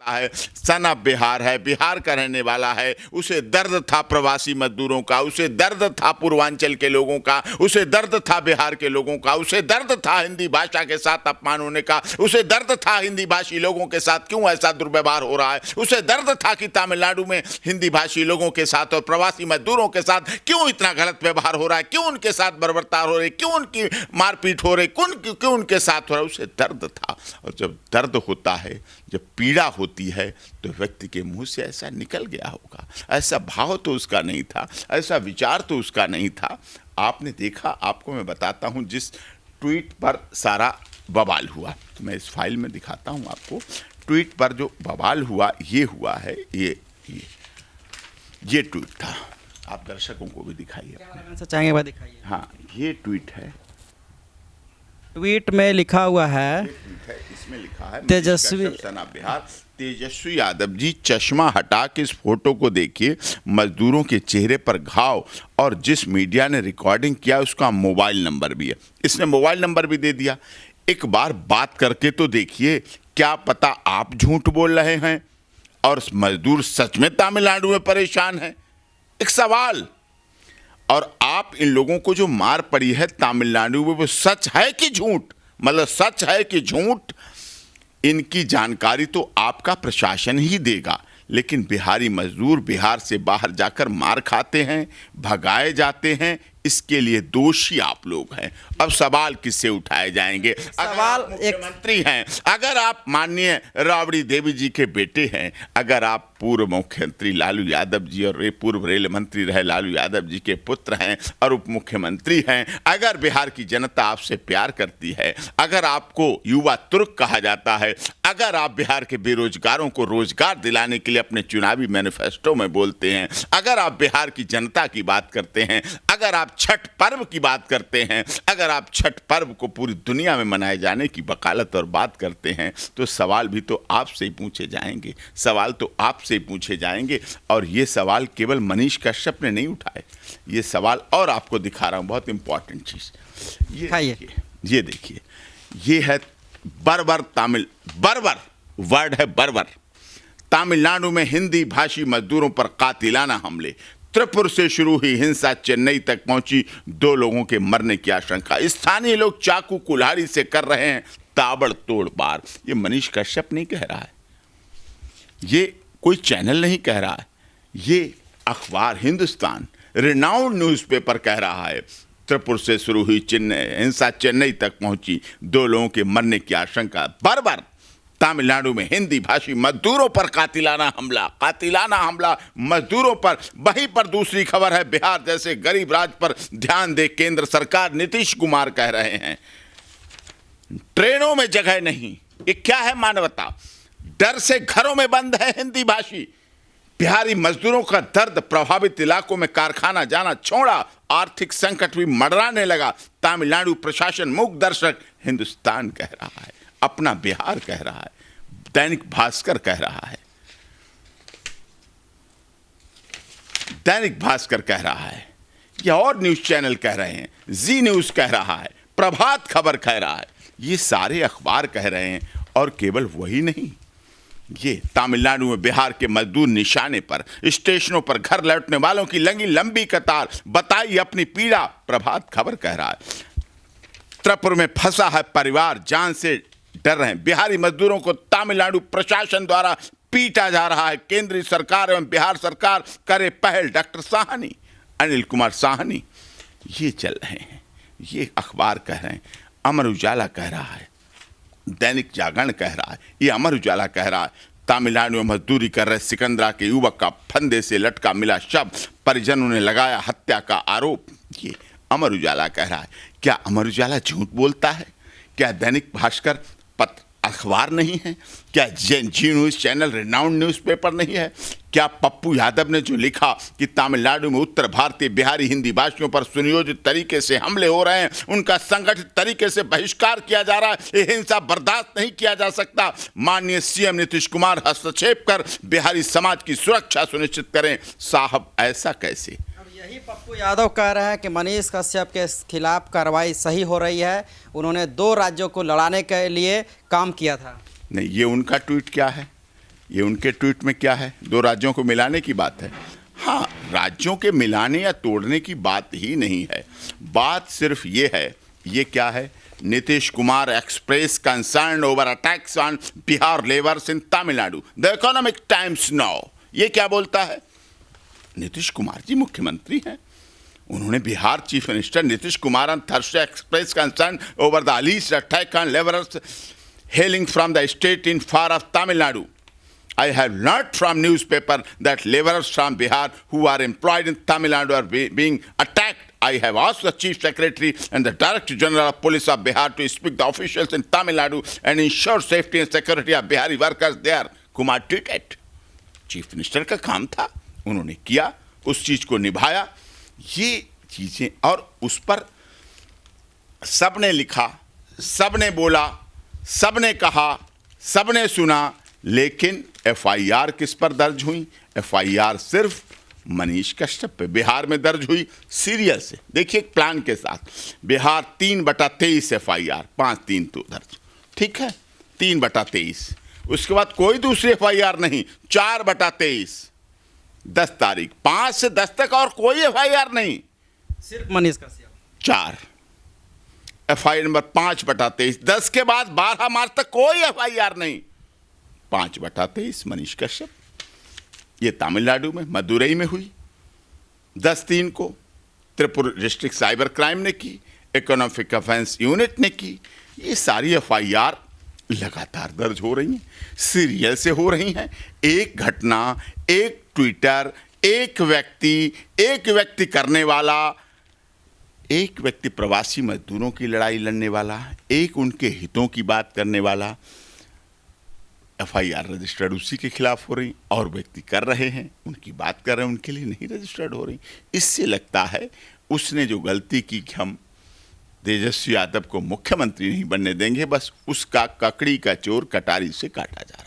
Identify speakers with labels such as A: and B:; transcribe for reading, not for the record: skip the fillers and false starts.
A: है, son of Bihar है, बिहार का रहने वाला है, उसे दर्द था प्रवासी मजदूरों का, उसे दर्द था पूर्वांचल के लोगों का, उसे दर्द था बिहार के लोगों का, उसे दर्द था हिंदी भाषा के साथ अपमान होने का, उसे दर्द था हिंदी भाषी लोगों के साथ क्यों ऐसा दुर्व्यवहार हो रहा है, उसे दर्द था कि तमिलनाडु में हिंदी भाषी लोगों के साथ और प्रवासी मजदूरों के साथ क्यों इतना गलत व्यवहार हो रहा है, क्यों उनके साथ बर्बरता हो रही, क्यों उनकी मारपीट हो रही, क्यों उनके साथ हो रहा है, उसे दर्द था। और जब दर्द होता है, जब पीड़ा होती है, तो व्यक्ति के मुंह से ऐसा निकल गया होगा। ऐसा भाव तो उसका नहीं था, ऐसा विचार तो उसका नहीं था। आपने देखा, आपको मैं बताता हूं जिस ट्वीट पर सारा बवाल हुआ, तो मैं इस फाइल में दिखाता हूं आपको। ट्वीट पर जो बवाल हुआ ये हुआ है, ये ट्वीट था। आप दर्शकों को भी दिखाइए।
B: चाहेंगे दिखाइए।
A: हाँ, ये ट्वीट है।
B: ट्वीट में लिखा हुआ है,
A: इसमें लिखा है
B: तेजस्वी
A: बिहार तेजस्वी यादव जी चश्मा हटा के इस फोटो को देखिए, मजदूरों के चेहरे पर घाव, और जिस मीडिया ने रिकॉर्डिंग किया उसका मोबाइल नंबर भी है। इसने मोबाइल नंबर भी दे दिया। एक बार बात करके तो देखिए, क्या पता आप झूठ बोल रहे हैं और मजदूर सच में तमिलनाडु में परेशान है। एक सवाल, और आप इन लोगों को जो मार पड़ी है तमिलनाडु में, वो सच है कि झूठ, मतलब सच है कि झूठ, इनकी जानकारी तो आपका प्रशासन ही देगा। लेकिन बिहारी मजदूर बिहार से बाहर जाकर मार खाते हैं, भगाए जाते हैं, इसके लिए दोषी आप लोग हैं। अब सवाल किससे उठाए जाएंगे?
B: सवाल
A: मुख्यमंत्री हैं, अगर आप माननीय राबड़ी देवी जी के बेटे हैं, अगर आप पूर्व मुख्यमंत्री लालू यादव जी और पूर्व रेल मंत्री रहे लालू यादव जी के पुत्र हैं और उप मुख्यमंत्री हैं, अगर बिहार की जनता आपसे प्यार करती है, अगर आपको युवा तुर्क कहा जाता है, अगर आप बिहार के बेरोजगारों को रोजगार दिलाने के लिए अपने चुनावी मैनिफेस्टो में बोलते हैं, अगर आप बिहार की जनता की बात करते हैं, अगर आप छठ पर्व की बात करते हैं, अगर आप छठ पर्व को पूरी दुनिया में मनाए जाने की वकालत और बात करते हैं, तो सवाल भी तो आपसे ही पूछे जाएंगे, सवाल तो आपसे ही पूछे जाएंगे। और ये सवाल केवल मनीष कश्यप ने नहीं उठाए, ये सवाल, और आपको दिखा रहा हूं बहुत इंपॉर्टेंट चीज, ये देखिए, ये है बर्बर तमिल, बर्बर वर्ड है, बर्बर। तमिलनाडु में हिंदी भाषी मजदूरों पर कातिलाना हमले, त्रिपुर से शुरू हुई हिंसा चेन्नई तक पहुंची, 2 लोगों के मरने की आशंका, स्थानीय लोग चाकू कुल्हाड़ी से कर रहे हैं ताबड़तोड़ वार। ये मनीष कश्यप नहीं कह रहा है, ये कोई चैनल नहीं कह रहा है, ये अखबार हिंदुस्तान रिनाउंड न्यूज़पेपर कह रहा है। त्रिपुर से शुरू हुई हिंसा चेन्नई तक पहुंची, 2 लोगों के मरने की आशंका। बर्बर तमिलनाडु में हिंदी भाषी मजदूरों पर कातिलाना हमला मजदूरों पर। वहीं पर दूसरी खबर है, बिहार जैसे गरीब राज्य पर ध्यान दे केंद्र सरकार, नीतीश कुमार कह रहे हैं ट्रेनों में जगह नहीं। ये क्या है मानवता? डर से घरों में बंद है हिंदी भाषी। बिहारी मजदूरों का दर्द, प्रभावित इलाकों में कारखाना जाना छोड़ा, आर्थिक संकट भी मंडराने लगा। तमिलनाडु प्रशासन मूक दर्शक, हिंदुस्तान कह रहा है, अपना बिहार कह रहा है, दैनिक भास्कर कह रहा है, दैनिक भास्कर कह रहा है, या और न्यूज चैनल कह रहे हैं, जी न्यूज कह रहा है, प्रभात खबर कह रहा है, ये सारे अखबार कह रहे हैं। और केवल वही नहीं, ये तमिलनाडु में बिहार के मजदूर निशाने पर, स्टेशनों पर घर लौटने वालों की लगी लंबी कतार, बताई अपनी पीड़ा, प्रभात खबर कह रहा है। त्रिपुर में फंसा है परिवार, जान से डर रहे हैं। बिहारी मजदूरों को तमिलनाडु प्रशासन द्वारा पीटा जा रहा है, केंद्रीय सरकार एवं बिहार सरकार करे पहल। डॉक्टर साहनी, अनिल कुमार साहनी, ये चल रहे हैं, ये अखबार कह रहे हैं। अमर उजाला कह रहा है, दैनिक जागरण कह रहा है, ये अमर उजाला कह रहा है, तमिलनाडु में मजदूरी कर रहे सिकंदरा के युवक का फंदे से लटका मिला शव, परिजनों ने लगाया हत्या का आरोप। ये अमर उजाला कह रहा है। क्या अमर उजाला झूठ बोलता है? क्या दैनिक भास्कर पत्र अखबार नहीं है? क्या जी न्यूज़ चैनल रिनाउंड न्यूज़पेपर नहीं है? क्या पप्पू यादव ने जो लिखा कि तमिलनाडु में उत्तर भारतीय बिहारी हिंदी भाषियों पर सुनियोजित तरीके से हमले हो रहे हैं, उनका संगठित तरीके से बहिष्कार किया जा रहा है, ये हिंसा बर्दाश्त नहीं किया जा सकता, माननीय सीएम नीतीश कुमार हस्तक्षेप कर बिहारी समाज की सुरक्षा सुनिश्चित करें। साहब ऐसा कैसे?
B: यही पप्पू यादव कह रहे हैं कि मनीष कश्यप के खिलाफ कार्रवाई सही हो रही है, उन्होंने 2 राज्यों को लड़ाने के लिए काम किया था।
A: नहीं, ये उनका ट्वीट क्या है? ये उनके ट्वीट में क्या है, 2 राज्यों को मिलाने की बात है। हाँ, राज्यों के मिलाने या तोड़ने की बात ही नहीं है, बात सिर्फ ये है, ये क्या है, Nitish Kumar express concern over attacks on Bihar labours in Tamil Nadu, the economic times now. ये क्या बोलता है? नीतीश कुमार जी मुख्यमंत्री हैं, उन्होंने Bihar chief minister Nitish Kumar on Thursday expressed concern over the alleged attack on laborers hailing from the state in far of Tamil Nadu. I have learnt from newspaper that laborers from Bihar who are employed in Tamil Nadu are being attacked. I have asked the Chief Secretary and the Director General of Police of Bihar to speak to officials in Tamil Nadu and ensure safety and security of Bihari workers there. Kumar tweeted. Chief minister का काम था, उन्होंने किया, उस चीज को निभाया। ये चीजें, और उस पर सबने लिखा, सबने बोला, सबने कहा, सबने सुना, लेकिन एफआईआर किस पर दर्ज हुई? एफआईआर सिर्फ मनीष कश्यप पे बिहार में दर्ज हुई, सीरियल से। देखिए प्लान के साथ, बिहार 3/23 एफआईआर, 5-3 तो दर्ज, ठीक है, 3/23। उसके बाद कोई दूसरी एफआईआर नहीं, 4/23, 10 तारीख, 5 से 10 तक और कोई एफआईआर नहीं,
B: सिर्फ मनीष कश्यप।
A: 4 एफआईआर नंबर 5/23, 10 के बाद 12 मार्च तक कोई एफआईआर नहीं, 5/23 मनीष कश्यप। ये तमिलनाडु में मदुरई में हुई, 10/3 को त्रिपुरा डिस्ट्रिक्ट साइबर क्राइम ने की, इकोनॉमिक ऑफेंस यूनिट ने की। ये सारी एफआईआर लगातार दर्ज हो रही हैं, सीरियल से हो रही हैं। एक घटना, एक ट्विटर, एक व्यक्ति करने वाला, एक व्यक्ति प्रवासी मजदूरों की लड़ाई लड़ने वाला, एक उनके हितों की बात करने वाला, एफआईआर रजिस्टर्ड उसी के खिलाफ हो रही, और व्यक्ति कर रहे हैं, उनकी बात कर रहे हैं, उनके लिए नहीं रजिस्टर्ड हो रही। इससे लगता है उसने जो गलती की कि हम तेजस्वी यादव को मुख्यमंत्री नहीं बनने देंगे, बस उसका ककड़ी का चोर कटारी से काटा जा रहा है।